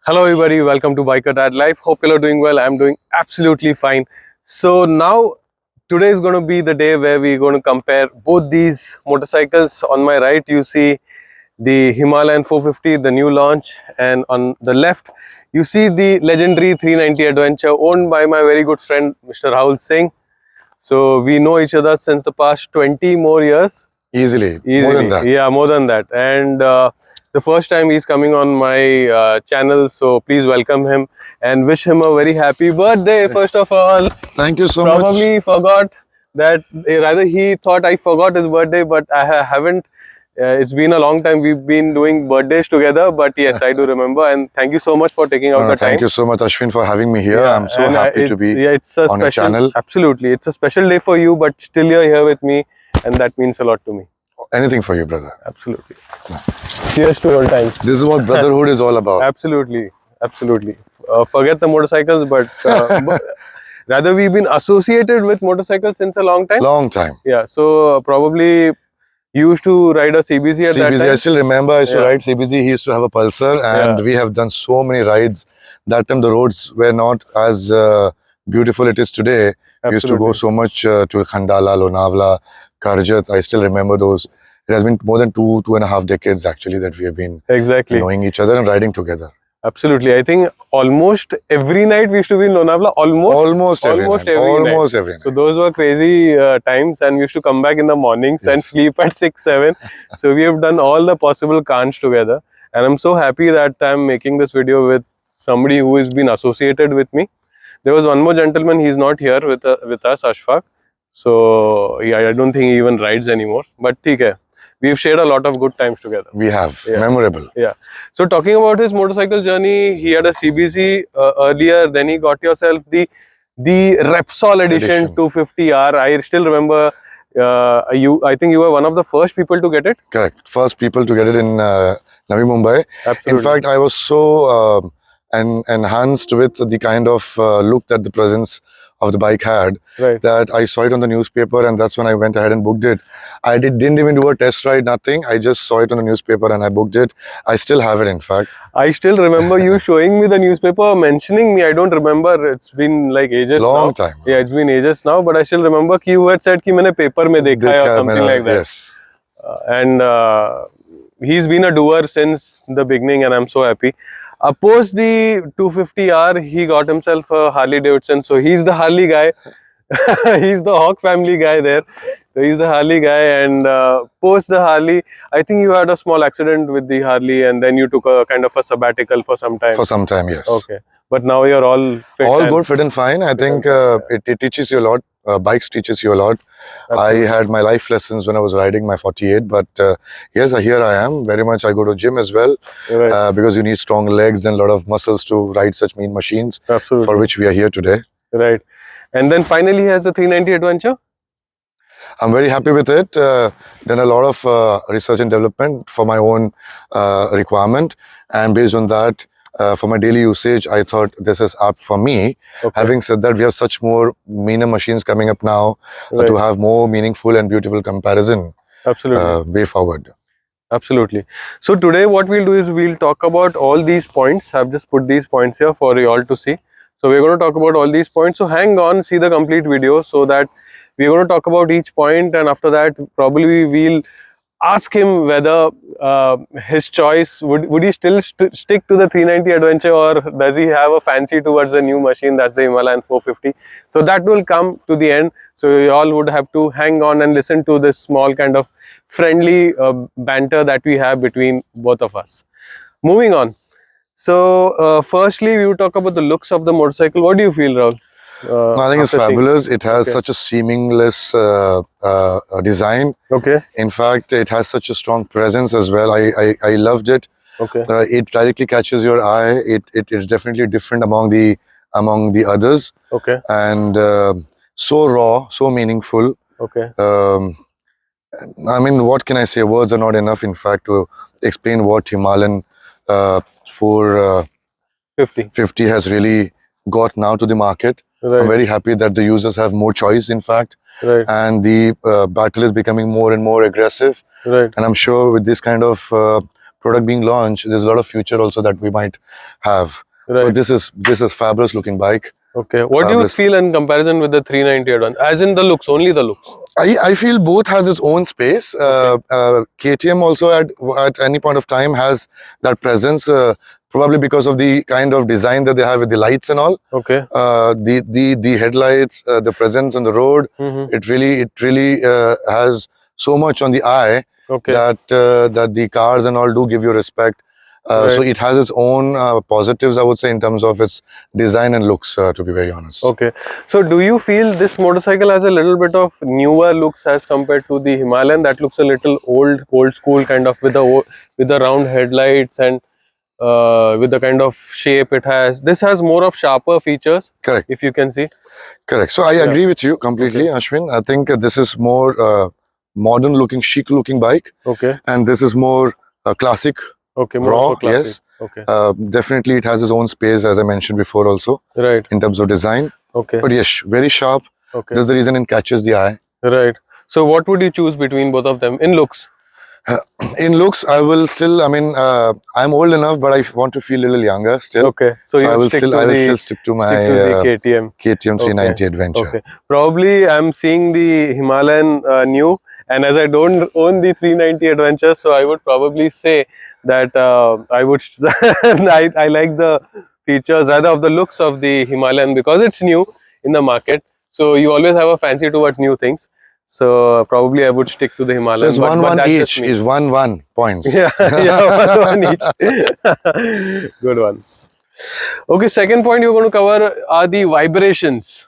Hello everybody, welcome to BikerDaadLife. Hope you are doing well. I'm doing absolutely fine. So now today is going to be the day where we're going to compare both these motorcycles. On my right you see the Himalayan 450, the new launch, and on the left you see the legendary 390 Adventure owned by my very good friend Mr. Rahul Singh. So we know each other since the past 20 more years. Easily, Easily, more than that. yeah, more than that. And the first time he's coming on my channel, so please welcome him and wish him a very happy birthday. First of all, Thank you so probably forgot that, rather he thought I forgot his birthday, but I haven't. It's been a long time. We've been doing birthdays together, but yes, I do remember. And thank you so much for taking out the time. Thank you so much, Ashwin, for having me here. Yeah, I'm so and happy to be it's a on your special channel. Absolutely, it's a special day for you, but still you're here with me, and that means a lot to me. Anything for you, brother. Absolutely. Cheers to old times. This is what brotherhood is all about. Absolutely, absolutely. Forget the motorcycles, but rather we've been associated with motorcycles since a long time. Long time. Yeah, so probably you used to ride a CBZ at that time. I still remember I used to ride CBZ. He used to have a Pulsar, and we have done so many rides. That time the roads were not as beautiful it is today. We used to go so much to Khandala, Lonavala, Karjat. I still remember those. It has been more than two and a half decades actually that we have been knowing each other and riding together. Absolutely. I think almost every night we used to be in Lonavala. Almost every night. So those were crazy times, and we used to come back in the mornings and sleep at 6, 7. So we have done all the possible Khans together. And I'm so happy that I'm making this video with somebody who has been associated with me. There was one more gentleman, he's not here with us, Ashfaq. So yeah, I don't think he even rides anymore. But okay. We've shared a lot of good times together. We have. Memorable. Yeah. So talking about his motorcycle journey, he had a CBZ earlier. Then he got yourself the Repsol edition 250R. I still remember I think you were one of the first people to get it. Correct. First people to get it in Navi Mumbai. Absolutely. In fact, I was so enhanced with the kind of look that the presence of the bike had, that I saw it on the newspaper, and that's when I went ahead and booked it. I didn't even do a test ride, nothing. I just saw it on the newspaper and I booked it. I still have it, in fact. I still remember you showing me the newspaper, mentioning me. I don't remember. It's been like ages now. Long time. Yeah, it's been ages now, but I still remember कि you had said कि मैंने paper में देखा है or something like that. Yes. And he's been a doer since the beginning, and I'm so happy. Post the 250R, he got himself a Harley Davidson. So he's the Harley guy. He's the Hawk family guy there. So he's the Harley guy. And post the Harley, I think you had a small accident with the Harley, and then you took a kind of a sabbatical for some time. For some time, yes. Okay. But now you're all fit. All good, fit and fine. I think it teaches you a lot. Bikes teaches you a lot. Absolutely. I had my life lessons when I was riding my 48, but yes, here I am. Very much I go to gym as well, because you need strong legs and a lot of muscles to ride such mean machines. Absolutely. For which we are here today. Right. And then finally he has the 390 Adventure. I'm very happy with it. Done a lot of research and development for my own requirement, and based on that, for my daily usage, I thought this is apt for me. Having said that, we have such more meaner machines coming up now to have more meaningful and beautiful comparison. Absolutely. Way forward. Absolutely. So today what we'll do is we'll talk about all these points. I've just put these points here for you all to see. So we're going to talk about all these points. So hang on, see the complete video, so that we're going to talk about each point, and after that probably we'll ask him whether his choice, would he still stick to the 390 Adventure, or does he have a fancy towards the new machine, that's the Himalayan 450. So that will come to the end. So you all would have to hang on and listen to this small kind of friendly banter that we have between both of us. Moving on. So firstly we will talk about the looks of the motorcycle. What do you feel, Rahul? I think it's fabulous. It has such a seamless design. In fact, it has such a strong presence as well. I loved it. It directly catches your eye. It is definitely different among the others. And so raw, so meaningful. I mean, what can I say? Words are not enough, in fact, to explain what Himalayan 450 has really got now to the market. I'm very happy that the users have more choice, in fact, and the battle is becoming more and more aggressive. And I'm sure with this kind of product being launched, there's a lot of future also that we might have. Right. But this is fabulous looking bike. Okay. What do you Fabulous. feel in comparison with the 390 Advance? As in the looks, only the looks. I feel both has its own space. KTM also at any point of time has that presence, probably because of the kind of design that they have with the lights and all. Okay. The headlights, the presence on the road, it really has so much on the eye Okay. that the cars and all do give you respect. So Right. it has its own positives, I would say, in terms of its design and looks, to be very honest. Okay. So do you feel this motorcycle has a little bit of newer looks as compared to the Himalayan that looks a little old school kind of with the round headlights and with the kind of shape it has? This has more of sharper features. Correct. If you can see. Correct. So I agree with you completely, Ashwin. I think this is more modern looking, chic looking bike. Okay. And this is more classic. Okay. More Raw, of a classic. yes. Okay. Definitely it has its own space, as I mentioned before also, Right. in terms of design. Okay. But yes, very sharp. Okay. That's the reason it catches the eye. Right. So what would you choose between both of them in looks? In looks, I will still, I mean, I'm old enough, but I want to feel a little younger still. Okay. So you I will stick still, to I will the still stick to my KTM. KTM 390 Adventure. Okay. Probably I'm seeing the Himalayan new, and as I don't own the 390 Adventure, so I would probably say that I would I like the features rather of the looks of the Himalayan because it's new in the market. So you always have a fancy towards new things. So probably I would stick to the So Himalayan. it's one that's each just me. is one points. Yeah, yeah, one each. Good one. Okay, second point you're going to cover are the vibrations.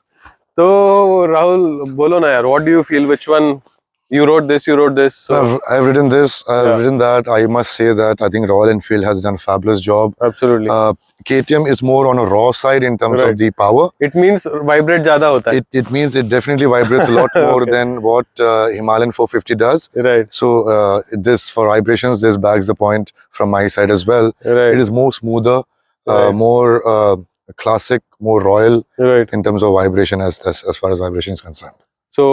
So Rahul, bolo na yaar, what do you feel? Which one? You wrote this, you wrote this. So I've written this, I've Yeah. written that. I must say that I think Royal Enfield has done a fabulous job. absolutely. KTM is more on a raw side in terms Right. of the power. It means vibrate zyada hota hai. It means it definitely vibrates a lot more Okay. than what Himalayan 450 does. Right, So this for vibrations, this bags the point from my side as well. right, It is more smoother, Right. more classic, more royal right. in terms of vibration as far as vibration is concerned. So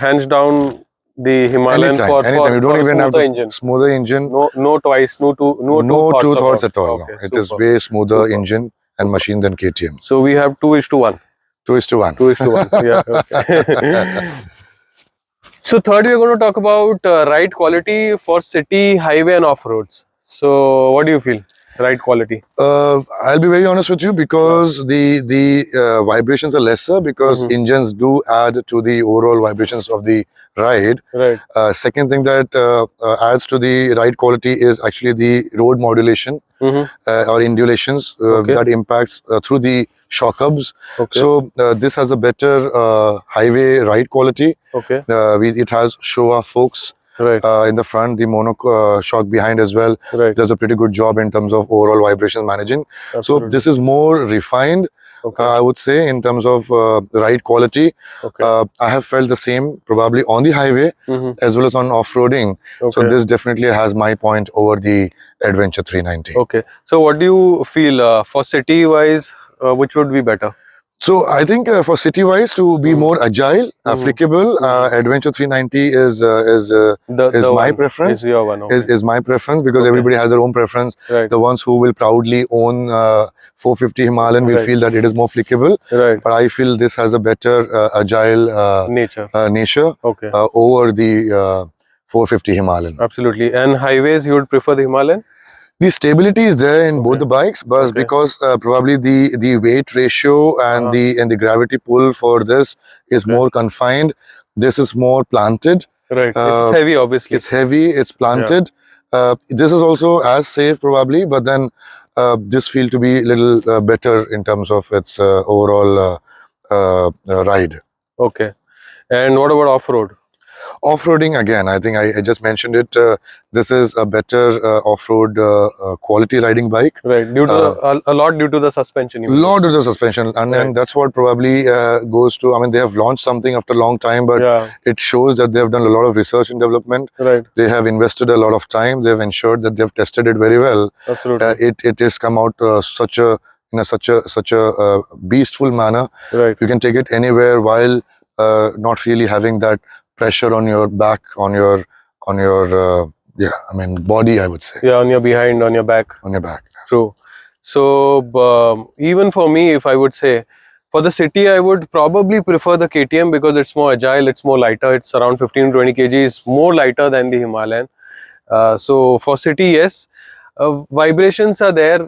hands down the Himalayan Anytime. You don't for even have smoother to engine. smoother engine. No twice, no two Two thoughts thoughts about. at all. Okay, No. It is super. way smoother Super. engine and machine than KTM. So we have 2:1. 2:1. 2:1. Yeah. Okay. So third, we are going to talk about ride quality for city, highway, and off roads. So what do you feel? Ride quality. I'll be very honest with you because the vibrations are lesser because engines do add to the overall vibrations of the ride. Right. Second thing that adds to the ride quality is actually the road modulation or indulations Okay. that impacts through the shock hubs. Okay. So this has a better highway ride quality. Okay. It has Showa forks Right. in the front, the mono shock behind as well. Right. Does a pretty good job in terms of overall vibration managing. So Absolutely. this is more refined, Okay. I would say, in terms of ride quality. Okay. I have felt the same probably on the highway as well as on off-roading. So Okay. this definitely has my point over the Adventure 390. Okay. So what do you feel for city wise? Which would be better? So I think for city-wise to be more agile, applicable, Adventure 390 is The my one preference. is your one. Okay. Is my preference because Okay. everybody has their own preference. Right. The ones who will proudly own 450 Himalayan will Right. feel that it is more flickable. Right. But I feel this has a better agile Nature. nature Okay. over the 450 Himalayan. Absolutely. And highways, you would prefer the Himalayan? The stability is there in both the bikes, but Okay. because probably the weight ratio and the gravity pull for this is more confined. This is more planted. Right. It's heavy, obviously. It's heavy. It's planted. This is also as safe probably, but then this feel to be a little better in terms of its overall ride. Okay. And what about off-road? Off-roading, again, I think I just mentioned it. This is a better off-road quality riding bike. Right. Due to a lot due to the suspension. You mean? Lot of the suspension, and that's what probably goes to. I mean, they have launched something after a long time, but Yeah. it shows that they have done a lot of research and development. Right. They have invested a lot of time. They have ensured that they have tested it very well. Absolutely. It has come out such a beastful manner. Right. You can take it anywhere while not really having that pressure on your back, on your Yeah, I mean body, I would say. Yeah, on your behind, on your back. On your back. True. So even for me, if I would say, for the city, I would probably prefer the KTM because it's more agile, it's more lighter, it's around 15 to 20 kgs more lighter than the Himalayan. So for city, yes, vibrations are there.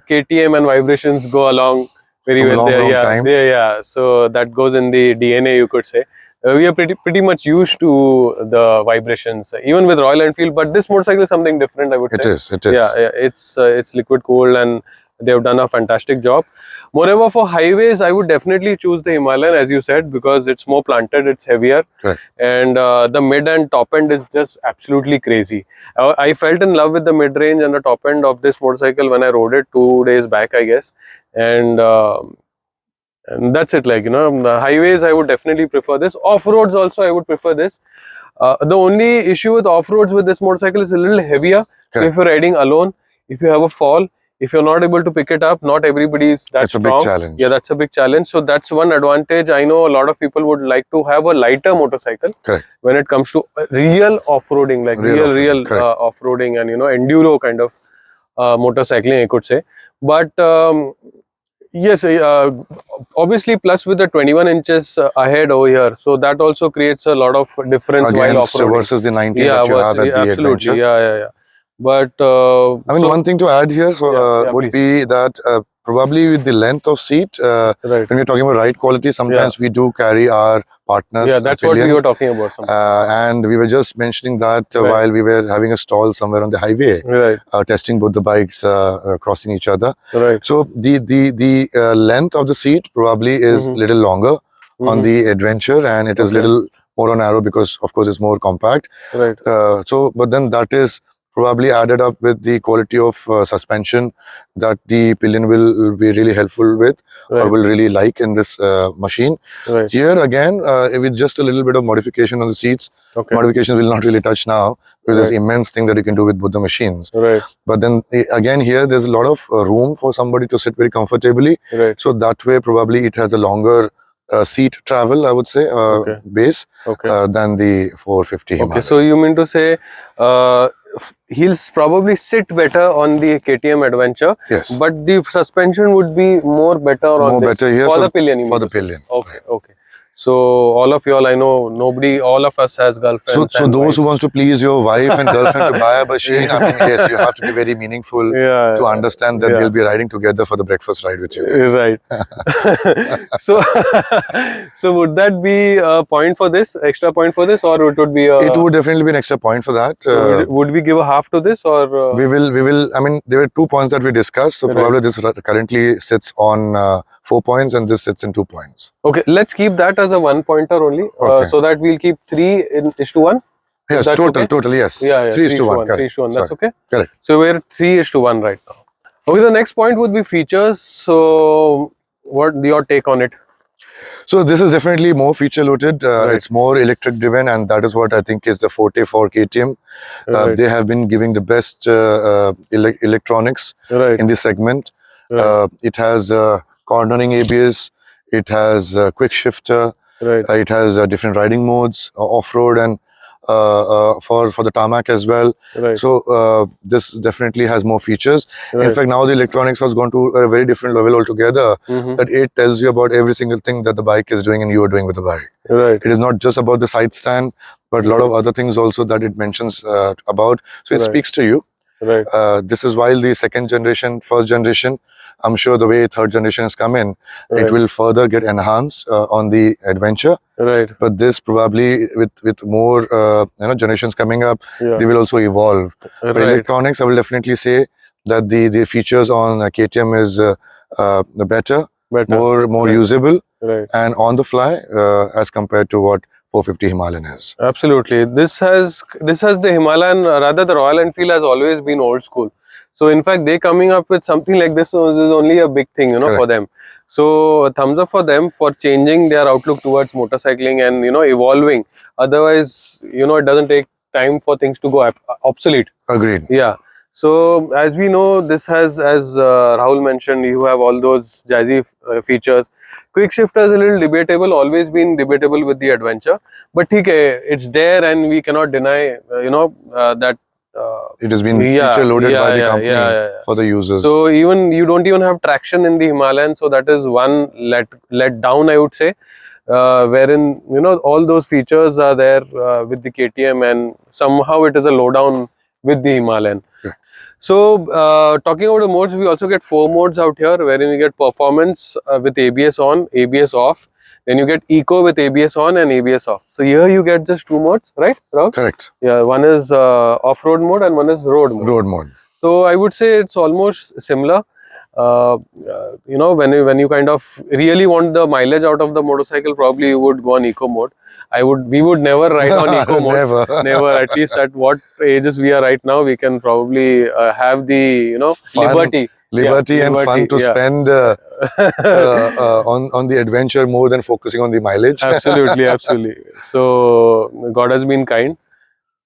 KTM and vibrations go along very From well long, there. long Yeah, time. yeah. So that goes in the DNA, you could say. We are pretty much used to the vibrations, even with Royal Enfield. But this motorcycle is something different, I would It say. is. It is. Yeah, it's liquid cooled and they have done a fantastic job. Moreover, for highways, I would definitely choose the Himalayan, as you said, because it's more planted, it's heavier, Correct. and the mid and top end is just absolutely crazy. I felt in love with the mid range and the top end of this motorcycle when I rode it 2 days back, I guess, and that's it. Like, you know, the highways, I would definitely prefer this. Off roads also, I would prefer this. The only issue with off roads with this motorcycle is a little heavier. So Correct. if you're riding alone, if you have a fall, if you're not able to pick it up, not everybody is that It's a strong. big challenge. Yeah, that's a big challenge. So that's one advantage. I know a lot of people would like to have a lighter motorcycle. Correct. When it comes to real off-roading, like real off-roading and, you know, enduro kind of motorcycling, I could say. But yes, obviously, plus with the 21 inches ahead over here, so that also creates a lot of difference while off-roading. Versus the 19 that you have at the absolutely, adventure. yeah. But I mean, one thing to add here would please. be that probably with the length of seat, right. when we're talking about ride quality, sometimes we do carry our partners. Yeah, that's what we were talking about. And we were just mentioning that while we were having a stall somewhere on the highway, testing both the bikes crossing each other. Right. So the length of the seat probably is a little longer on the adventure, and it is little more narrow because, of course, it's more compact. Right. But then that is probably added up with the quality of suspension that the pillion will be really helpful with or will really like in this machine. Here again, with just a little bit of modification on the seats, modification will not really touch now because there's immense thing that you can do with both the machines. But then again here, there's a lot of room for somebody to sit very comfortably. So that way probably it has a longer seat travel, I would say, base than the 450 Himalayan. So you mean to say he'll probably sit better on the KTM Adventure, but the suspension would be more better on this here for the pillion. For the pillion. Okay. So all of y'all, I know all of us has girlfriends. So those who wants to please your wife and girlfriend to buy a machine, I mean, yes, you have to be very meaningful to understand that they'll be riding together for the breakfast ride with you. Right. So, so would that be a point for this, extra point for this, or it would be a... It would definitely be an extra point for that. So would we give a half to this, or... We will, I mean, there were 2 points that we discussed. So probably this currently sits on 4 points and this sits in 2 points. Okay, let's keep that as a 1 pointer only, so that we'll keep 3:1. Yes, total, yes. Yeah, 3:1. 3:1. That's okay. Correct. So we're 3:1 right now. Okay, the next point would be features. So, what your take on it? So this is definitely more feature loaded. It's more electric driven, and that is what I think is the forte for KTM. They have been giving the best electronics in this segment. It has cornering ABS. It has quick shifter. It has different riding modes, off-road and for the tarmac as well. So this definitely has more features. In fact, now the electronics has gone to a very different level altogether. That it tells you about every single thing that the bike is doing and you are doing with the bike. It is not just about the side stand, but a lot of other things also that it mentions about. So it speaks to you. This is while the second generation, first generation, I'm sure the way third generation has come in, it will further get enhanced on the adventure. But this probably with more generations coming up, they will also evolve. But electronics, I will definitely say that the features on KTM is better, more usable, and on the fly as compared to what 450 Himalayan is. Absolutely. This has the Himalayan, rather the Royal Enfield has always been old school. So in fact, they coming up with something like this is only a big thing, for them. So thumbs up for them for changing their outlook towards motorcycling and, evolving. Otherwise, it doesn't take time for things to go obsolete. Agreed. Yeah. So as we know, this has, as Rahul mentioned, you have all those jazzy features. Quick shifter is a little debatable, always been debatable with the adventure. But it's there and we cannot deny, that It has been feature loaded by the company for the users. So even you don't even have traction in the Himalayan, so that is one let down, I would say. Wherein all those features are there with the KTM, and somehow it is a lowdown with the Himalayan. Yeah. So talking about the modes, we also get 4 modes out here, wherein you get performance with ABS on, ABS off. Then you get eco with ABS on and ABS off. So here you get just 2 modes, right, Rahul? Correct. Yeah, one is off-road mode and one is road mode. Road mode. So I would say it's almost similar. When you kind of really want the mileage out of the motorcycle, probably you would go on eco mode. We would never ride on eco mode. Never. At least at what ages we are right now, we can probably have the liberty and fun to spend on the adventure more than focusing on the mileage. Absolutely, absolutely. So God has been kind.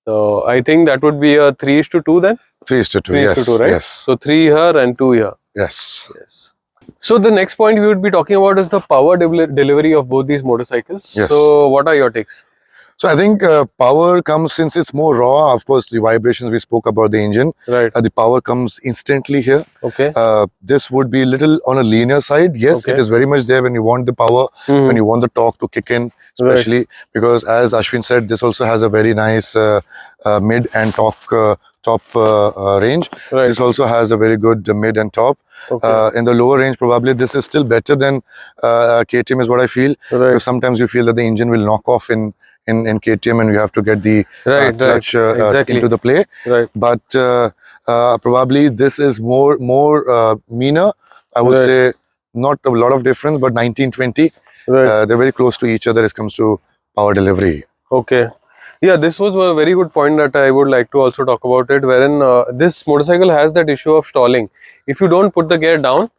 So I think that would be a 3:2 then. 3:2. 3:2, right? Yes. So 3 here and 2 here. Yes. Yes. So the next point we would be talking about is the power delivery of both these motorcycles. Yes. So what are your takes? So I think power comes, since it's more raw. Of course, the vibrations we spoke about the engine. Right. The power comes instantly here. Okay. This would be a little on a linear side. Yes, Okay. it is very much there when you want the power, when you want the torque to kick in, especially because, as Ashwin said, this also has a very nice mid and top range. Right. This also has a very good mid and top. Okay. In the lower range, probably this is still better than KTM, is what I feel. Right. Because sometimes you feel that the engine will knock off in KTM, and you have to get the clutch into the play. Right. But probably this is more meaner. I would say not a lot of difference, but 19-20. Right. They're very close to each other as comes to power delivery. Okay. Yeah, this was a very good point that I would like to also talk about it, wherein this motorcycle has that issue of stalling. If you don't put the gear down,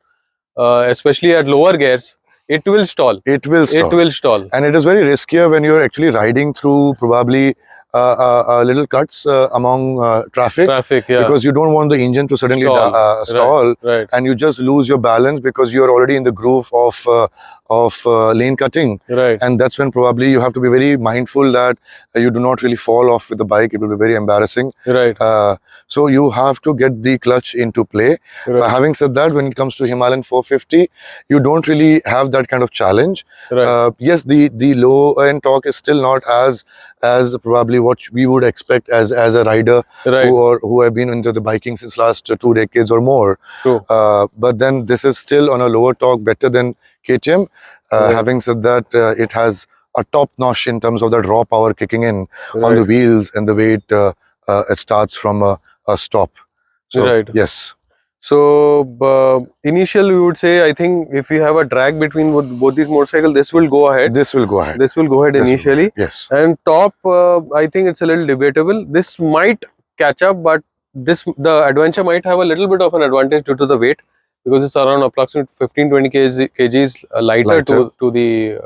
especially at lower gears, it will stall. It will stall. It will stall. And it is very riskier when you're actually riding through probably little cuts among traffic. Yeah. Because you don't want the engine to suddenly stall. Right. And you just lose your balance because you're already in the groove of lane cutting. Right. And that's when probably you have to be very mindful that you do not really fall off with the bike. It will be very embarrassing. Right. So you have to get the clutch into play. Right. Having said that, when it comes to Himalayan 450, you don't really have that kind of challenge. Right. Yes, the low end torque is still not as probably what we would expect as a rider who have been into the biking since last 2 decades or more. True. But then this is still on a lower torque, better than KTM. Having said that, it has a top notch in terms of that raw power kicking in on the wheels and the way it starts from a stop. So yes. So initially we would say, I think if you have a drag between both these motorcycles, this will go ahead. This will go ahead. This will go ahead initially. Yes. And top, I think it's a little debatable. This might catch up, but the Adventure might have a little bit of an advantage due to the weight, because it's around approximately 15-20 kgs lighter to the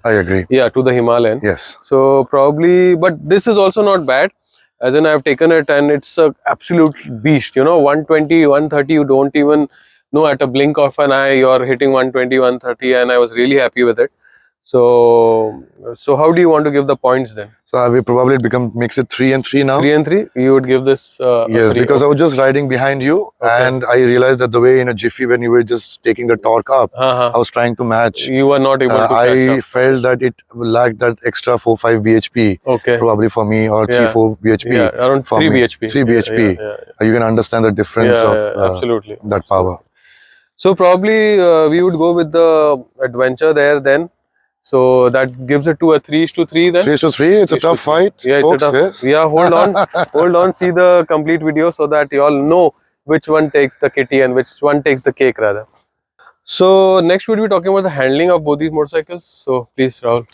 I agree. Yeah, to the Himalayan. Yes. So probably, but this is also not bad. As in, I've taken it and it's a absolute beast. 120, 130, you don't even know at a blink of an eye you're hitting 120, 130, and I was really happy with it. So how do you want to give the points then? So we probably makes it 3 and 3 now. 3 and 3? You would give this yes, because I was just riding behind you, and I realized that the way in a jiffy when you were just taking the torque up, I was trying to match. You were not able to catch up. I felt that it lacked that extra 4-5 bhp. Probably for me, or 3-4 bhp. Yeah, around 3 bhp. 3 bhp. You can understand the difference of absolutely. that power. So probably we would go with the Adventure there then. So that gives it to a 3:3 then. 3:3. It's a tough fight. Yeah, folks, it's a tough. Yeah, hold on, hold on. See the complete video so that you all know which one takes the kitty and which one takes the cake rather. So next we'll be talking about the handling of both these motorcycles. So please, Rahul.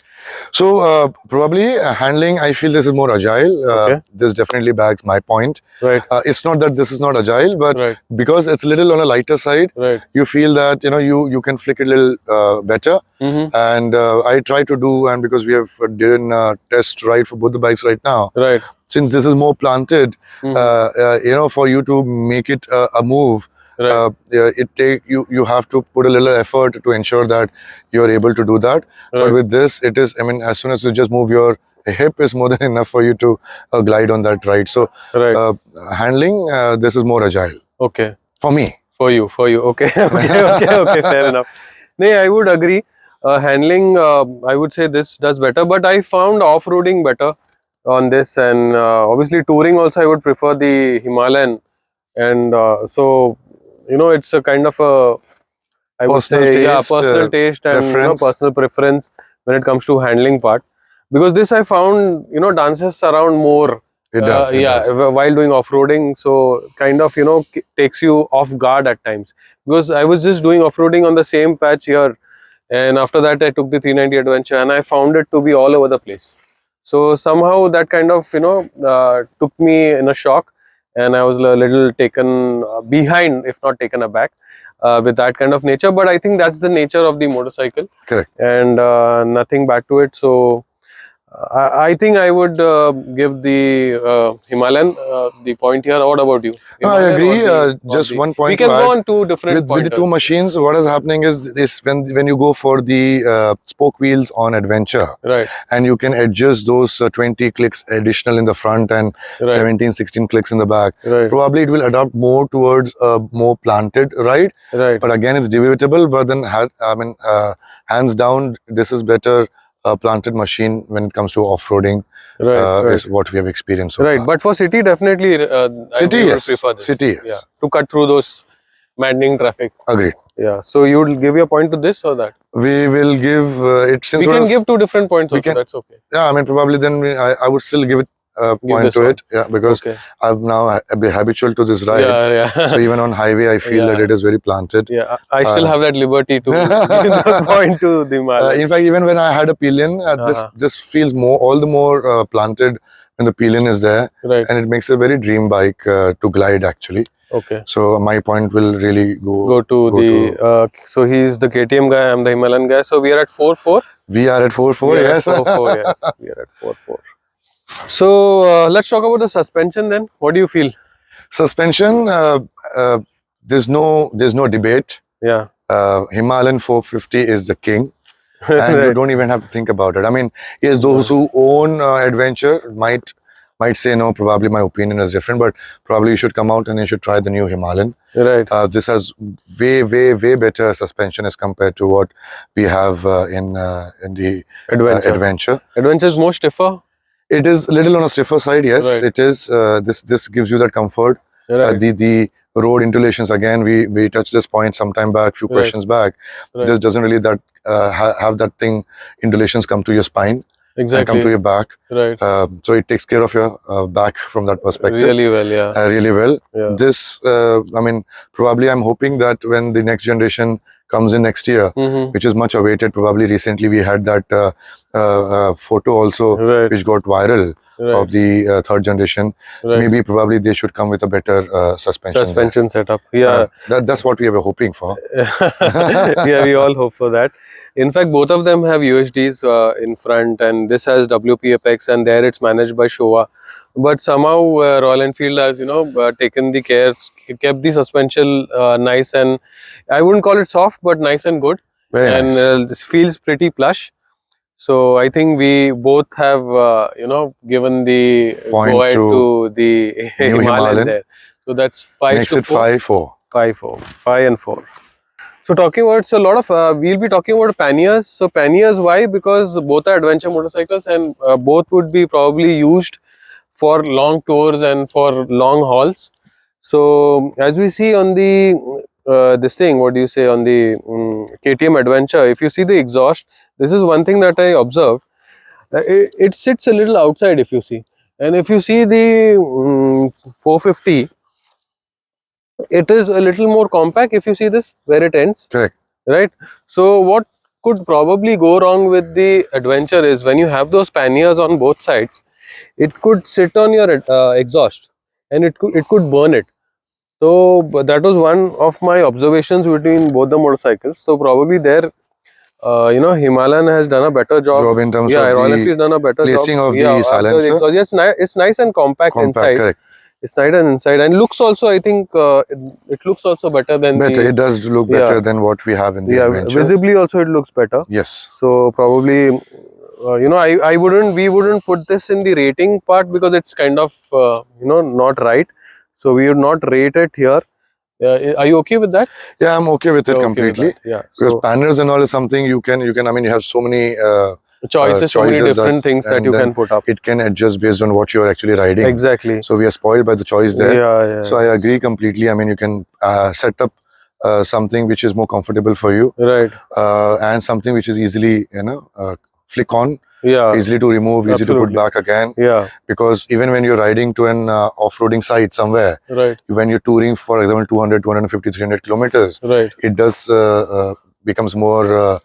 So probably handling, I feel this is more agile. This definitely backs my point. Right. It's not that this is not agile, but because it's a little on a lighter side, you feel that you can flick it a little better. And I try to do, and because we have done a test ride for both the bikes right now. Since this is more planted, for you to make it a move. You have to put a little effort to ensure that you're able to do that. But with this, it is, I mean, as soon as you just move your hip is more than enough for you to glide on that ride. So Right. handling, this is more agile Okay. for me. For you. Okay. Okay. Fair enough. No, I would agree. Handling, I would say this does better, but I found off-roading better on this, and obviously touring also I would prefer the Himalayan, and so it's a kind of a, I would Personal say, yeah, taste, personal taste and preference. personal preference when it comes to handling part, because this I found dances around more. It does. It Yeah, does. while doing off-roading, so kind of takes you off guard at times, because I was just doing off-roading on the same patch here, and after that I took the 390 adventure and I found it to be all over the place. So somehow that kind of took me in a shock, and I was a little taken behind, if not taken aback, with that kind of nature. But I think that's the nature of the motorcycle, Correct. and nothing back to it. So I think I would give the Himalayan the point here. What about you? No, I Himalayan agree. or Just the? one We point to can go add. on two different With the two pointers. machines, what is happening is when you go for the spoke wheels on adventure, Right, and you can adjust those 20 clicks additional in the front and right, 17, 16 clicks in the back. right, Probably it will adapt more towards a more planted ride. right, But again, it's debatable. But then, hands down, this is better planted machine when it comes to off-roading. right, right. Is what we have experienced so Right, far. but for city, definitely, City, we would yes. prefer this. City, yes. Yeah, to cut through those maddening traffic. Agreed. Yeah, so you would give your point to this or that? We will give it since We can give two different points also. That's okay. Yeah, I mean, probably then I would still give it a point to one. it. Yeah, because Okay. I'm now habitual to this ride. Yeah. So even on highway, I feel that it is very planted. Yeah, I still have that liberty to give the point to the Himalayan. In fact, even when I had a pillion, this feels all the more planted when the pillion is there, Right. and it makes a very dream bike to glide actually. Okay. So my point will really Go to the. So he's the KTM guy. I'm the Himalayan guy. So we are at 4-4. We are at 4-4. Yes. 4-4. Yes, we are at 4-4. So let's talk about the suspension then. What do you feel? Suspension. There's no debate. Yeah. Himalayan 450 is the king, and Right. you don't even have to think about it. I mean, yes, those who own adventure might say no. Probably my opinion is different, but probably you should come out and you should try the new Himalayan. Right. This has way better suspension as compared to what we have in the adventure. Adventure is more stiffer. It is a little on a stiffer side. Yes, Right. it is. This gives you that comfort. Right. The road insulations, again, we touched this point sometime back, few questions back. Right. This doesn't really have that thing, insulations come to your spine and come to your back. Right. So it takes care of your back from that perspective. Really well, yeah. Really well. Yeah. This, I mean, probably I'm hoping that when the next generation comes in next year, which is much awaited. Probably recently we had that photo also, Right. which got viral of the third generation. Right. Maybe probably they should come with a better suspension. Suspension setup. Yeah. That's what we were hoping for. Yeah, we all hope for that. In fact, both of them have UHDs in front, and this has WP Apex, and there it's managed by Showa. But somehow Royal Enfield has, taken the care, kept the suspension nice, and I wouldn't call it soft, but nice and good. Very and nice. This feels pretty plush. So I think we both have, given the Point go ahead to to the new Himalayan. there. So that's 5 Makes to it 4. 5-4. 5-4. 5 and 4. So talking about, so a lot of, we'll be talking about Panniers. So Panniers, why? Because both are adventure motorcycles, and both would be probably used for long tours and for long hauls. So as we see on the this thing, what do you say, on the KTM Adventure, if you see the exhaust, this is one thing that I observed. It sits a little outside, if you see. And if you see the 450, it is a little more compact, if you see this, where it ends. Correct. Right. So what could probably go wrong with the Adventure is when you have those panniers on both sides, it could sit on your exhaust, and it could burn it. So that was one of my observations between both the motorcycles. So probably there, Himalayan has done a better job In terms yeah, of Royal the Enfield has done a better placing job. of the silencer. Exhaust. Yes, it's nice and compact inside. Correct. It's nice and inside, and looks also, I think, it looks also better than It does look better than what we have in the Adventure. Visibly also it looks better. Yes. So probably you know, we wouldn't put this in the rating part because it's kind of you know, not right. So we would not rate it here. Are you okay with that? Yeah, I'm okay with it You're okay with completely. that, yeah. Because So Panniers and all is something you can, I mean, you have so many choices, so many choices different things that and you then can put up. it can adjust based on what you are actually riding. Exactly. So we are spoiled by the choice there. Yeah. So I agree completely. I mean, you can set up something which is more comfortable for you, Right. and something which is easily, flick on, Yeah. easily to remove, easy to put Absolutely. back again. Yeah. Because even when you're riding to an off-roading site somewhere, Right. when you're touring, for example, 200, 250, 300 kilometers, Right. it does becomes more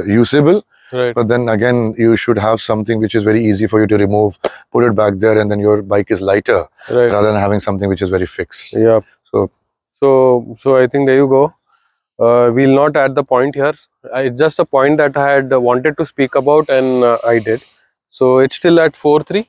usable. Right. But then again, you should have something which is very easy for you to remove, put it back there, and then your bike is lighter Right. rather than having something which is very fixed. Yeah. So So I think there you go. We'll not add the point here. It's just a point that I had wanted to speak about, and I did. So it's still at 4-3.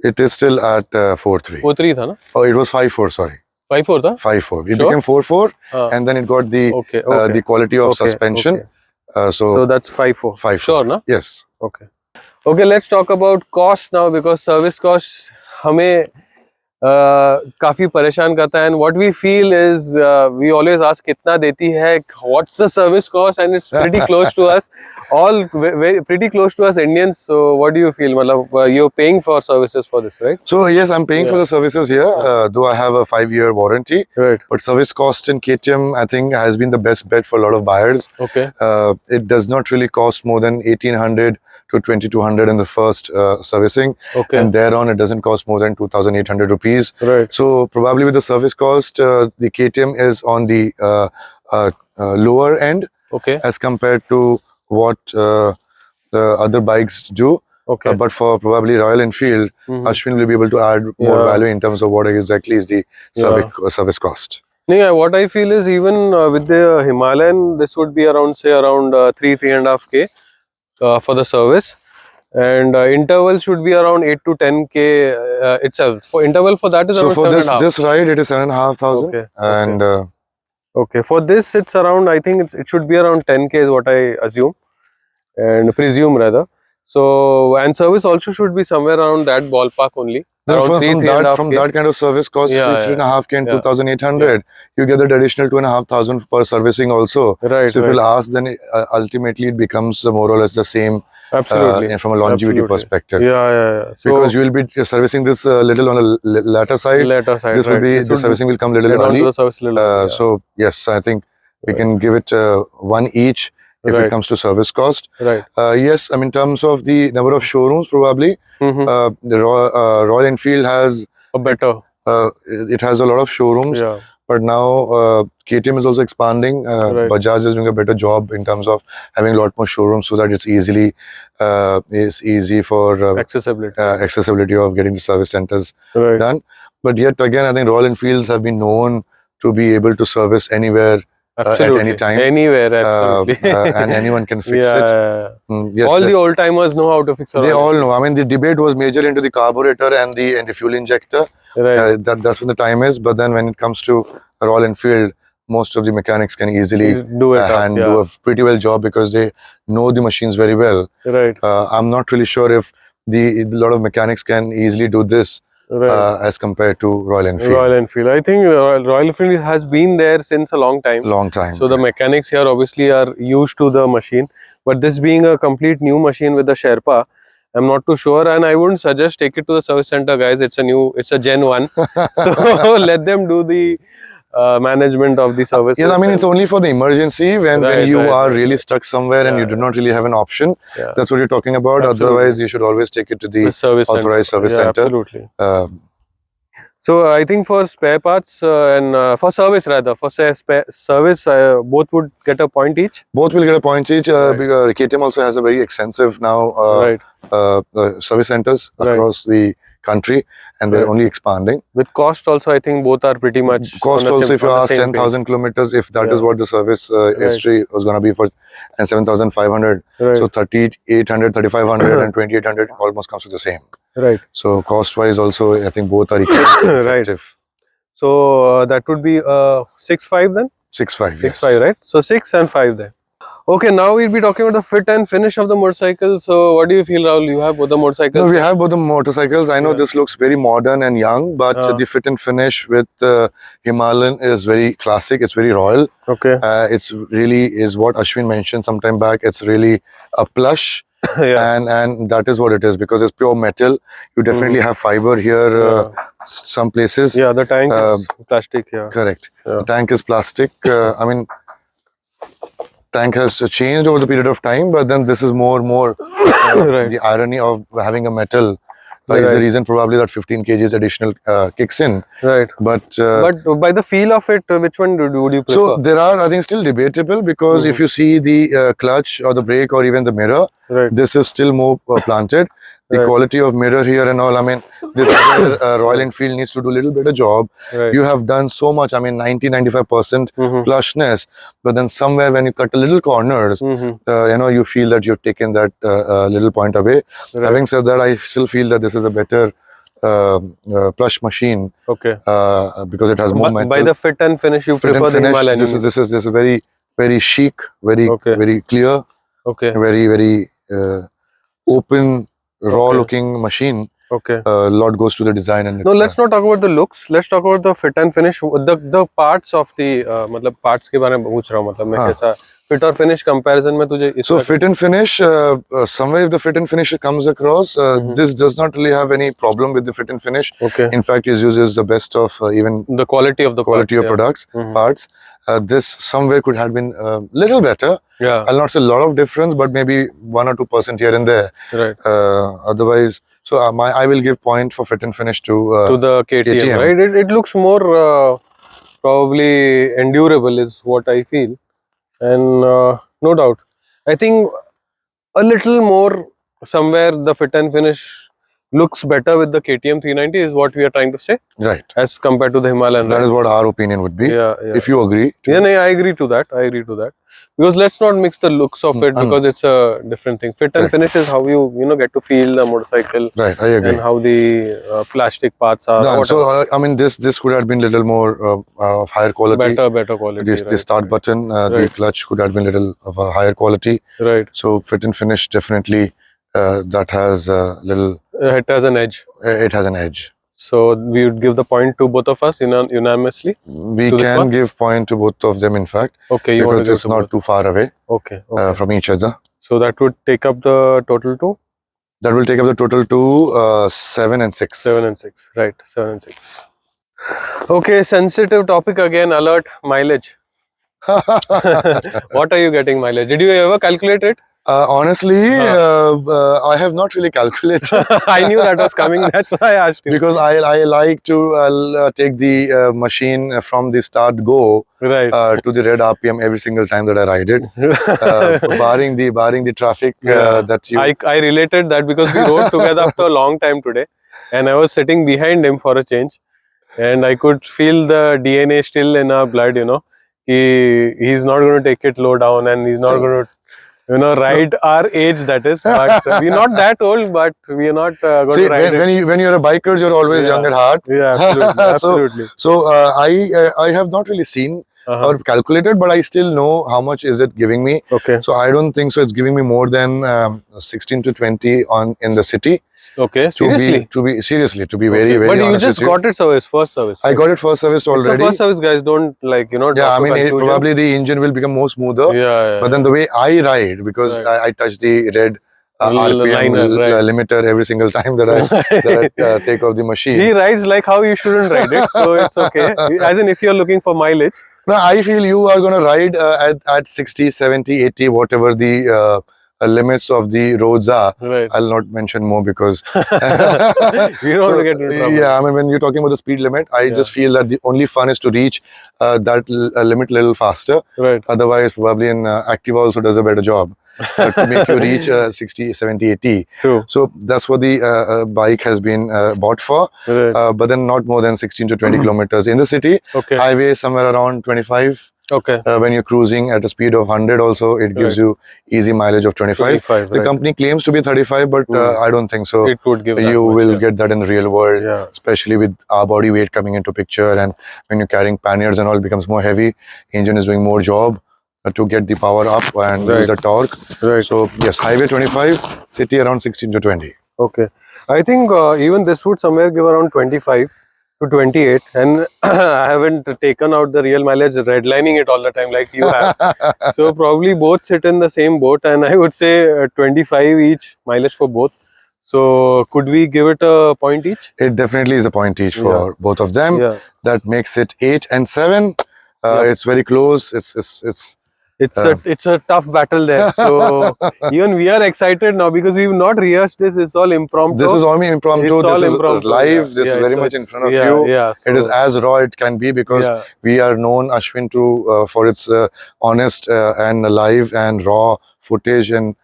it is still at 4-3. 4-3 tha na? Oh, it was 5-4. Sorry, 5-4 tha? 5-4. It Sure? became 4-4, Ah, and then it got the okay. the quality of Okay. suspension. Okay. So So that's 5-4. 5-4. Sure, na? Yes. Okay. Okay, let's talk about cost now, because service cost हमें काफी परेशान करता है, and what we feel is we always ask कितना देती है, what's the service cost, and it's pretty close to us, all very pretty close to us Indians. So what do you feel, मतलब you're paying for services for this, right? So yes, I'm paying for Yeah. the services here, though I have a 5-year warranty. Right. But service cost in KTM, I think, has been the best bet for a lot of buyers. Okay. It does not really cost more than 1,800 to 2,200 in the first servicing, Okay. and thereon it doesn't cost more than 2,800 rupees. Right. So probably with the service cost, the KTM is on the lower end Okay. as compared to what the other bikes do. Okay. But for probably Royal Enfield, Mhm. Ashwin will be able to add more Yeah. value in terms of what exactly is the service cost. Yeah, what I feel is even with the Himalayan, this would be around, say, around 3.5K for the service, and interval should be around 8 to 10K itself. For interval for that is So around for 7.5. this ride, it is 7,500, Okay. and Okay. For this, it's around, I think it should be around 10K is what I assume and presume rather. So, and service also should be somewhere around that ballpark only. then Around from that kind of service cost, Yeah, 3.5K and yeah. 2,800, you get that additional 2,500 per servicing also. Right. So if you'll ask, then ultimately it becomes more or less the same. Absolutely. From a longevity perspective. Yeah. So, because you will be servicing this little on a later side. Later side. This will be the servicing will come little get early. onto the service little early, yeah. So yes, I think we can give it one each if it comes to service cost. Right. Yes, I mean, in terms of the number of showrooms, probably the Royal Enfield has A better. it has a lot of showrooms. Yeah. But now KTM is also expanding. Bajaj is doing a better job in terms of having a lot more showrooms, so that it's easy for accessibility of getting the service centers done. But yet again, I think Royal Enfields have been known to be able to service anywhere. At any time, anywhere, absolutely, and anyone can fix it. Yes, all the old timers know how to fix it. They all know. I mean, the debate was major into the carburetor and the fuel injector. Right. That's when the time is. But then when it comes to Royal Enfield, most of the mechanics can easily do it and do a pretty well job because they know the machines very well. Right. I'm not really sure if a lot of mechanics can easily do this. As compared to Royal Enfield. I think Royal Enfield has been there since a long time. So the mechanics here obviously are used to the machine. But this being a complete new machine with the Sherpa, I'm not too sure, and I wouldn't suggest take it to the service center, guys. It's a Gen 1. So let them do the management of the services. Yes, I mean, it's only for the emergency when you are really stuck somewhere and you do not really have an option. That's what you're talking about. Absolutely. Otherwise, you should always take it to the authorized service center. Absolutely. So I think for spare parts and for service rather, for service, both would get a point each. Both will get a point each. Because KTM also has a very extensive now service centers across the country, and they're only expanding. With cost also, I think both are pretty much. Cost also, if you ask 10,000 kilometers, if that is what the service history was going to be for, and 7,500, so 3,800, 3,500, and 2,800 almost comes to the same. Right. So cost wise also, I think both are equally effective. So that would be 6.5 then. 6.5. 6.5, right? So 6 and 5 then. Okay, now we'll be talking about the fit and finish of the motorcycle. So, what do you feel, Rahul? You have both the No, motorcycles. we have both the motorcycles. I know Yeah. this looks very modern and young, but the fit and finish with Himalayan is very classic. It's very royal. Okay. It's really is what Ashwin mentioned some time back. It's really a plush. Yeah. And that is what it is because it's pure metal. You definitely have fiber here. Some places. Yeah, the tank is plastic. Yeah. Correct. Yeah. The tank is plastic. I mean, tank has changed over the period of time, but then this is more Right. the irony of having a metal is Right. the reason probably that 15 kgs additional kicks in. Right. But But by the feel of it, which one would you prefer? so there are, I think, still debatable because if you see the clutch or the brake or even the mirror, Right. this is still more planted. The Right. quality of mirror here and all, I mean, this is where Royal Enfield needs to do a little better job. Right. You have done so much, I mean, 90-95% plushness, but then somewhere when you cut a little corners, you know, you feel that you've taken that little point away. Right. Having said that, I still feel that this is a better plush machine. Okay. Because it has more metal. By the fit and finish, you Fit and prefer the finish, Himalayan. this is very chic, very clear, Okay. very open, raw Okay. looking machine. Okay. A lot goes to the design and No, let's not talk about the looks. Let's talk about the fit and finish. The parts of the मतलब parts के बारे में पूछ रहा हूँ मतलब मैं कैसा fit और finish comparison में तुझे So fit and finish, somewhere if the fit and finish comes across, this does not really have any problem with the fit and finish. Okay. In fact, it uses the best of even the quality of the quality parts, of products parts. This somewhere could have been a little better. Yeah. I'll not say a lot of difference, but maybe 1 or 2% here and there. Right. Otherwise, so I will give point for fit and finish to the KTM. Right. It looks more probably endurable is what I feel, and no doubt, I think a little more somewhere the fit and finish looks better with the KTM 390 is what we are trying to say. Right. As compared to the Himalayan. That is what our opinion would be. Yeah. If you agree. Yeah, no, I agree to that. Because let's not mix the looks of it because it's a different thing. Fit and finish is how you get to feel the motorcycle. Right, I agree. And how the plastic parts are. No, so I mean this could have been little more of higher quality. Better quality. The start button, the clutch could have been little of a higher quality. Right. So fit and finish definitely that has a little. It has an edge. It has an edge. So we would give the point to both of us unanimously. We can give point to both of them, in fact. Okay, you because want to it's not too far away. Okay. From each other. So that would take up the total to. That will take up the total to 7 and 6. 7 and 6, right? 7 and 6. Okay, sensitive topic again. Alert mileage. What are you getting mileage? Did you ever calculate it? Honestly, I have not really calculated. I knew that was coming. That's why I asked you. Because I like to take the machine from the start go to the red RPM every single time that I ride it. barring the traffic that you. I related that because we rode together after a long time today, and I was sitting behind him for a change, and I could feel the DNA still in our blood. You know, he's not going to take it low down, and he's not going to. Ride our age, that is, but we're not that old, but we're not going to ride when you're a biker, you're always young at heart. Yeah, absolutely. So I have not really seen or calculated, but I still know how much is it giving me. Okay. So I don't think so. It's giving me more than 16 to 20 in the city. Okay. Seriously? To be very But you just got it first service. I got it first service already. It's a first service, guys. Don't Yeah, I mean, probably the engine will become more smoother. Yeah. But then the way I ride, because I touch the red RPM limiter every single time that I take off the machine. He rides like how you shouldn't ride it, so it's okay. As in, if you're looking for mileage. No, I feel you are going to ride at 60, 70, 80, whatever the limits of the roads are. Right. I'll not mention more because you don't want to get into trouble. Yeah, I mean, when you're talking about the speed limit, I just feel that the only fun is to reach that limit a little faster. Right. Otherwise, probably an Activa also does a better job to make you reach 60, 70, 80. True. So that's what the bike has been bought for. Right. But then not more than 16 to 20 kilometers in the city. Okay. Highway somewhere around 25. Okay. When you're cruising at a speed of 100 also, it gives you easy mileage of 25. The company claims to be 35, but I don't think so. It would give you will get that in the real world, especially with our body weight coming into picture, and when you're carrying panniers and all, it becomes more heavy. Engine is doing more job. to get the power up and use the torque. Right. So yes, highway 25, city around 16 to 20. Okay. I think even this would somewhere give around 25 to 28, and I haven't taken out the real mileage, redlining it all the time like you have. So probably both sit in the same boat, and I would say 25 each mileage for both. So could we give it a point each? It definitely is a point each for both of them. Yeah. That makes it 8 and 7. It's very close. It's a tough battle there. So even we are excited now because we've not rehearsed this. It's all impromptu. This is all impromptu. It's all This is impromptu, live. This is very much in front of you. It is as raw it can be because we are known, Ashwin, to for its honest and live and raw footage and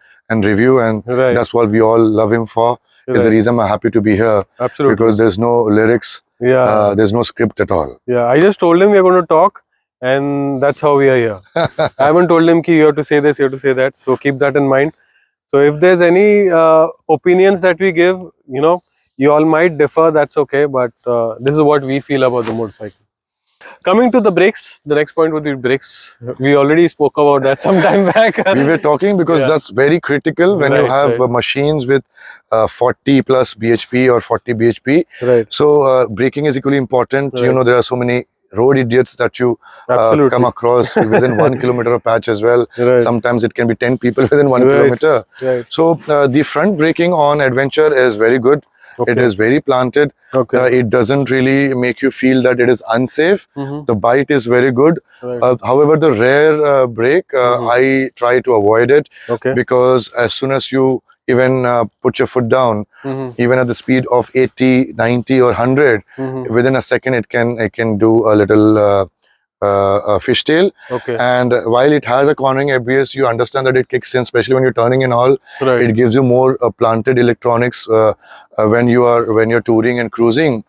review, and that's what we all love him for. Is the reason I'm happy to be here. Absolutely. Because there's no lyrics. There's no script at all. I just told him we're going to talk, and that's how we are here. I haven't told him ki you have to say this, you have to say that. So keep that in mind. So if there's any opinions that we give, you all might differ, that's okay. But this is what we feel about the motorcycle. Coming to the brakes, the next point would be brakes. We already spoke about that some time back. We were talking because that's very critical when you have machines with 40 plus bhp or 40 bhp. So braking is equally important. There are so many road idiots that you come across within 1 kilometer of patch as well. Sometimes it can be 10 people within 1 kilometer. So the front braking on Adventure is very good. It is very planted. It doesn't really make you feel that it is unsafe. The bite is very good. However, the rear brake, I try to avoid it because as soon as you even put your foot down, even at the speed of 80, 90 or 100, within a second it can do a little fishtail. And while it has a cornering ABS, you understand that it kicks in, especially when you're turning and all. It gives you more planted electronics when you're touring and cruising.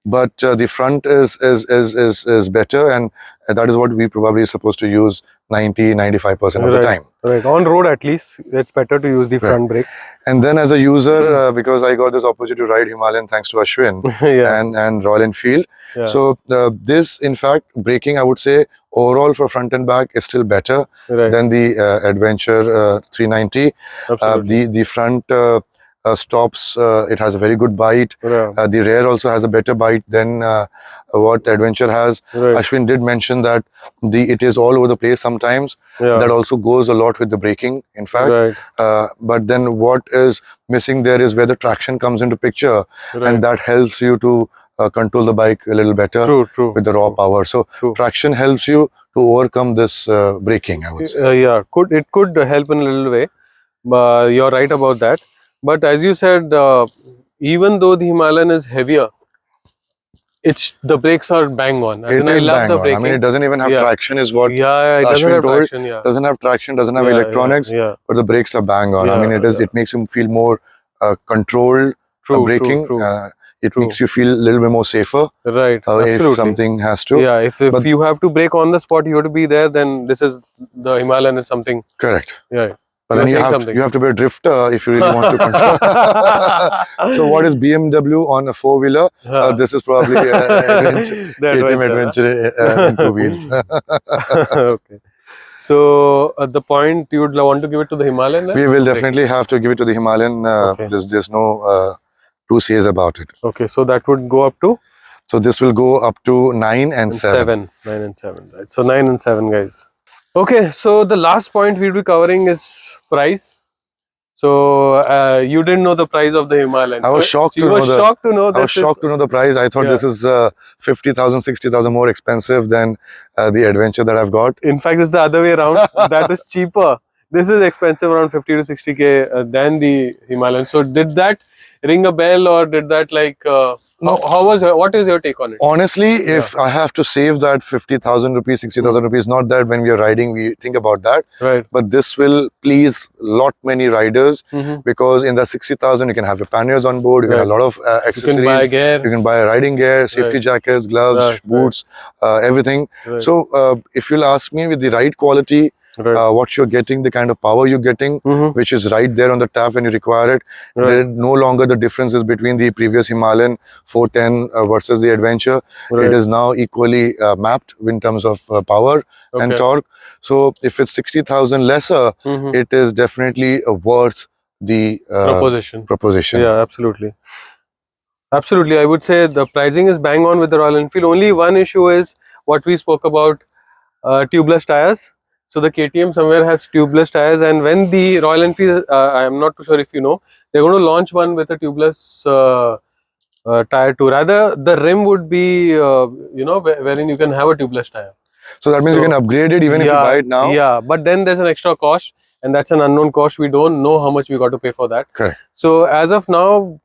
But the front is better, and that is what we probably supposed to use 90-95% of the time. On road at least, it's better to use the front brake. And then as a user, because I got this opportunity to ride Himalayan thanks to Ashwin and Royal Enfield. So this, in fact, braking, I would say, overall for front and back is still better than the Adventure 390. The front stops, it has a very good bite. The rear also has a better bite than what Adventure has. Ashwin did mention that it is all over the place sometimes. That also goes a lot with the braking, in fact. But then what is missing there is where the traction comes into picture, and that helps you to control the bike a little better with the raw power. So traction helps you to overcome this braking, I would say. It could help in a little way. You're right about that. But as you said, even though the Himalayan is heavier, the brakes are bang on. I love the braking. I mean, it doesn't even have traction, is what it doesn't have traction. Doesn't have traction, doesn't have electronics, but the brakes are bang on. I mean, it makes you feel more controlled braking. It makes you feel a little bit more safer. If something has to. If you have to brake on the spot, you have to be there. Then the Himalayan is something. Correct. But then you have to be a drifter if you really want to control. So what is BMW on a four-wheeler? This is probably KTM Adventure in two wheels. So at the point you would want to give it to the Himalayan then? We will definitely have to give it to the Himalayan. There's no two says about it. So that would go up to? So this will go up to 9 and 7. 9 and 7, right? So 9 and 7, guys. Okay, so the last point we'll be covering is price. So you didn't know the price of the Himalayan. I was shocked to know the price. I thought this is 50,000, 60,000 more expensive than the Adventure that I've got. In fact, it's the other way around. That is cheaper. This is expensive, around 50 to 60k than the Himalayan. So did that ring a bell, or did that what is your take on it? Honestly, if I have to save that 50,000 rupees, 60,000 rupees, not that when we are riding we think about that, but this will please many riders, because in that 60,000 you can have your panniers on board, you can have a lot of accessories, you can buy gear, you can buy riding gear, safety jackets, gloves, boots, everything. So if you'll ask me, with the right quality Right. what you're getting, the kind of power you're getting, which is right there on the tap when you require it. Right. There no longer the differences between the previous Himalayan 410 versus the Adventure. Right. It is now equally mapped in terms of power and Okay. torque. So if it's 60,000 lesser, it is definitely worth the proposition. Yeah, absolutely. Absolutely. I would say the pricing is bang on with the Royal Enfield. Only one issue is what we spoke about, tubeless tires. So the KTM somewhere has tubeless tires, and when the Royal Enfield, I am not too sure if you know, they're going to launch one with a tubeless tire too. Rather, the rim would be, wherein you can have a tubeless tire. So that means you can upgrade it even if you buy it now? Yeah, but then there's an extra cost, and that's an unknown cost. We don't know how much we got to pay for that. Correct. So as of now,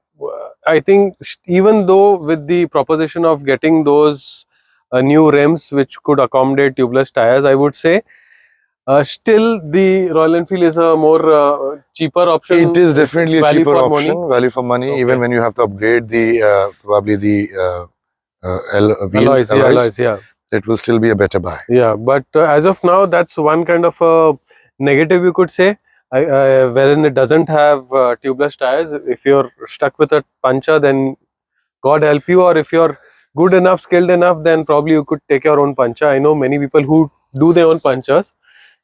I think even though with the proposition of getting those new rims which could accommodate tubeless tires, I would say still the Royal Enfield is a more cheaper option. It is definitely a value cheaper for option, money. value for money, Okay. even when you have to upgrade the probably the wheels, alloys, yeah. It will still be a better buy. Yeah, but as of now, that's one kind of a negative you could say, wherein it doesn't have tubeless tires. If you're stuck with a puncher, then God help you, or if you're good enough, skilled enough, then probably you could take your own puncher. I know many people who do their own punchers,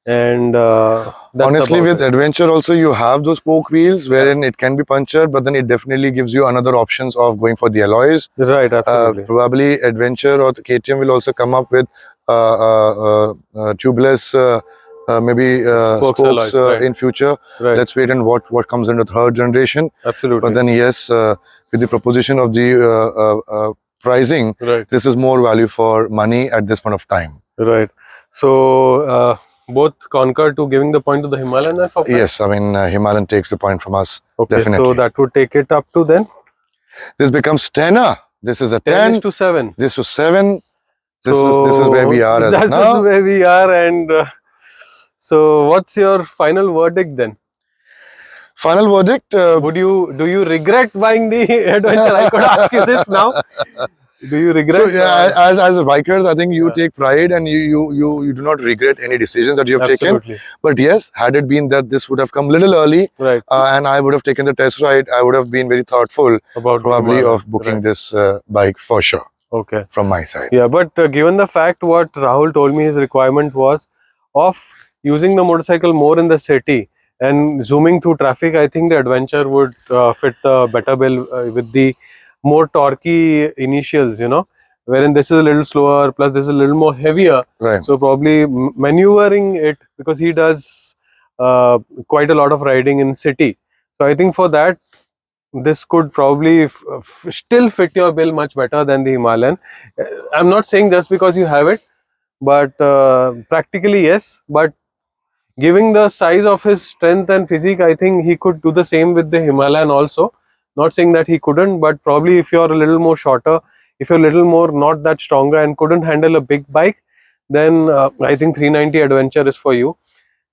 and that's honestly, about with it. Adventure also you have those spoke wheels wherein it can be punctured, but then it definitely gives you another options of going for the alloys. Right, absolutely. Probably Adventure or the KTM will also come up with tubeless maybe spokes alloys, right. in future. Right. Let's wait and what comes in the third generation. Absolutely. But then yes, with the proposition of the pricing, right. This is more value for money at this point of time. Right. So both concur to giving the point to the Himalayan and for yes, I mean Himalayan takes the point from us. Okay, definitely. So that would take it up to then. This becomes 10. This is a 10. 10:7. This is 7. This is where we are. This is where we are, and so what's your final verdict then? Final verdict. Do you regret buying the Adventure? I could ask you this now. Do you regret? So yeah, as bikers, I think you take pride and you do not regret any decisions that you have taken. But yes, had it been that this would have come a little early, right, and I would have taken the test ride, I would have been very thoughtful about probably of booking this bike for sure. Okay. From my side. Yeah, but given the fact what Rahul told me his requirement was of using the motorcycle more in the city and zooming through traffic, I think the Adventure would fit the better bill with the more torquey initials, wherein this is a little slower, plus this is a little more heavier. Right. So probably maneuvering it, because he does quite a lot of riding in city. So I think for that, this could probably still fit your bill much better than the Himalayan. I'm not saying just because you have it, but practically yes. But giving the size of his strength and physique, I think he could do the same with the Himalayan also. Not saying that he couldn't, but probably if you're a little more shorter, if you're a little more not that stronger and couldn't handle a big bike, then I think 390 Adventure is for you.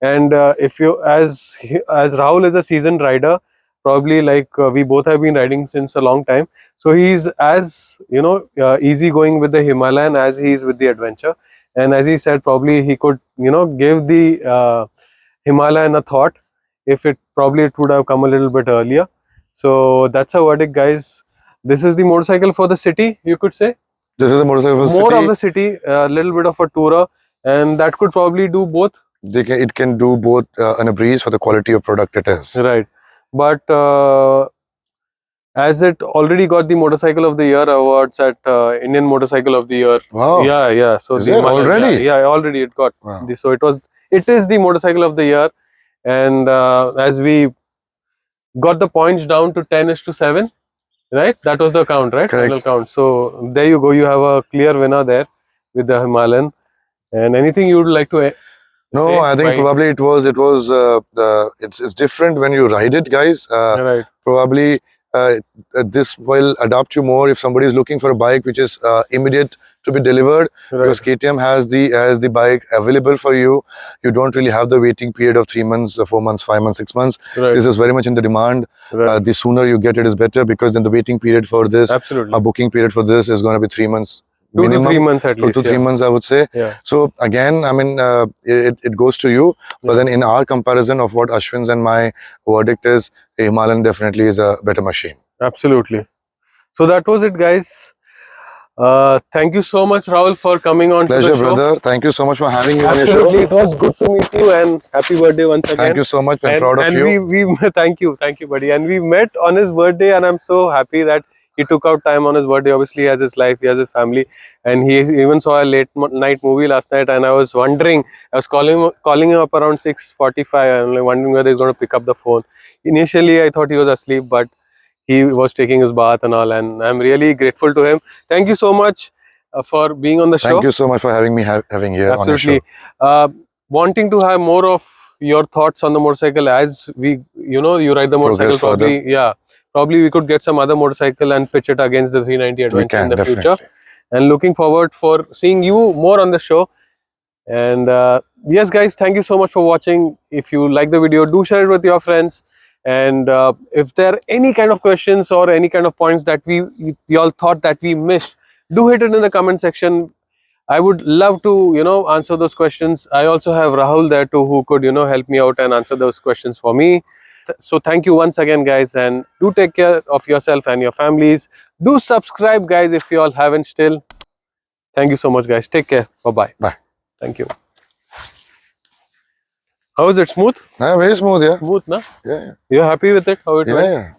And if you, as Rahul is a seasoned rider, probably like we both have been riding since a long time, so he's as easy going with the Himalayan as he is with the Adventure. And as he said, probably he could give the Himalayan a thought if it would have come a little bit earlier. So that's a verdict, guys. This is the motorcycle for the city, you could say. This is the motorcycle for the city. More of the city, a little bit of a tourer, and that could probably do both. It can do both on a breeze for the quality of product it is. Right. But as it already got the Motorcycle of the Year awards at Indian Motorcycle of the Year. Wow. Yeah. So is it already? Yeah, already it got. Wow. So it is the Motorcycle of the Year. And as we got the points down to 10:7, right? That was the count, right? Correct. Final count. So there you go. You have a clear winner there with the Himalayan. And anything you would like to No, I think probably it's different when you ride it, guys. Right. Probably this will adapt you more if somebody is looking for a bike which is immediate to be delivered. Right. Because KTM has the bike available for you. You don't really have the waiting period of 3 months, 4 months, 5 months, 6 months. Right. This is very much in the demand. Right. The sooner you get it is better, because then the waiting period for this, a booking period for this is going to be 3 months. 2 to 3 minimum months at 2 least. to 3 yeah. months, I would say. Yeah. So again, I mean, it goes to you. But Yeah. then in our comparison of what Ashwin's and my verdict is, a Himalayan definitely is a better machine. Absolutely. So that was it, guys. Thank you so much, Rahul, for coming on to Pleasure, the show. brother. Thank you so much for having me on your show. Absolutely, it was good to meet you, and happy birthday once again. Thank you so much. I'm And proud of you. we thank you, buddy. And we met on his birthday, and I'm so happy that he took out time on his birthday. Obviously, he has his life, he has his family, and he even saw a night movie last night. And I was wondering, I was calling him up around 6:45, and like wondering whether he's going to pick up the phone. Initially, I thought he was asleep, but he was taking his bath and all, and I'm really grateful to him. Thank you so much for being on the show. Thank you so much for having me having here on your show. Absolutely. Wanting to have more of your thoughts on the motorcycle as you ride the motorcycle. Progress further. Probably we could get some other motorcycle and pitch it against the 390 We Adventure in can the future. definitely. And looking forward for seeing you more on the show. And yes, guys, thank you so much for watching. If you like the video, do share it with your friends. And if there are any kind of questions or any kind of points that you all thought that we missed, do hit it in the comment section. I would love to, answer those questions. I also have Rahul there too, who could, help me out and answer those questions for me. So thank you once again, guys, and do take care of yourself and your families. Do subscribe, guys, if you all haven't still. Thank you so much, guys. Take care. Bye-bye. Bye. Thank you. How is it? Smooth? Very smooth, yeah. Smooth, na? Yeah, You're happy with it? How it went? yeah.